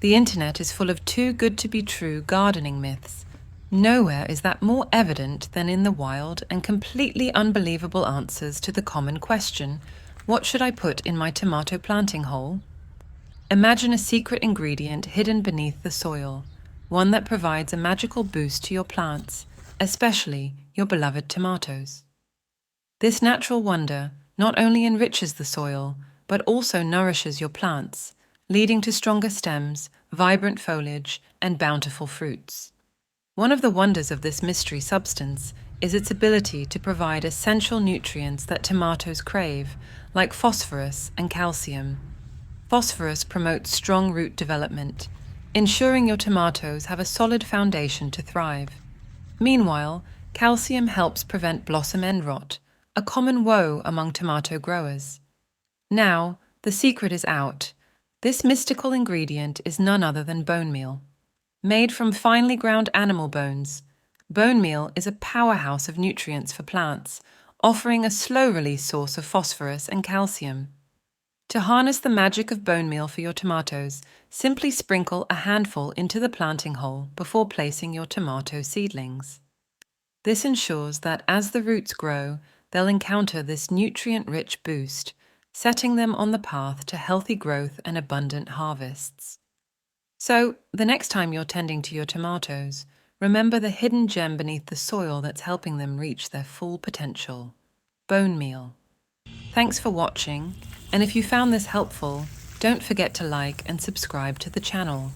The internet is full of too good to be true gardening myths. Nowhere is that more evident than in the wild and completely unbelievable answers to the common question, what should I put in my tomato planting hole? Imagine a secret ingredient hidden beneath the soil, one that provides a magical boost to your plants, especially your beloved tomatoes. This natural wonder not only enriches the soil, but also nourishes your plants, leading to stronger stems, vibrant foliage, and bountiful fruits. One of the wonders of this mystery substance is its ability to provide essential nutrients that tomatoes crave, like phosphorus and calcium. Phosphorus promotes strong root development, ensuring your tomatoes have a solid foundation to thrive. Meanwhile, calcium helps prevent blossom end rot, a common woe among tomato growers. Now, the secret is out. This mystical ingredient is none other than bone meal. Made from finely ground animal bones, bone meal is a powerhouse of nutrients for plants, offering a slow-release source of phosphorus and calcium. To harness the magic of bone meal for your tomatoes, simply sprinkle a handful into the planting hole before placing your tomato seedlings. This ensures that as the roots grow, they'll encounter this nutrient-rich boost, setting them on the path to healthy growth and abundant harvests. So, the next time you're tending to your tomatoes, remember the hidden gem beneath the soil that's helping them reach their full potential: bone meal. Thanks for watching, and if you found this helpful, don't forget to like and subscribe to the channel.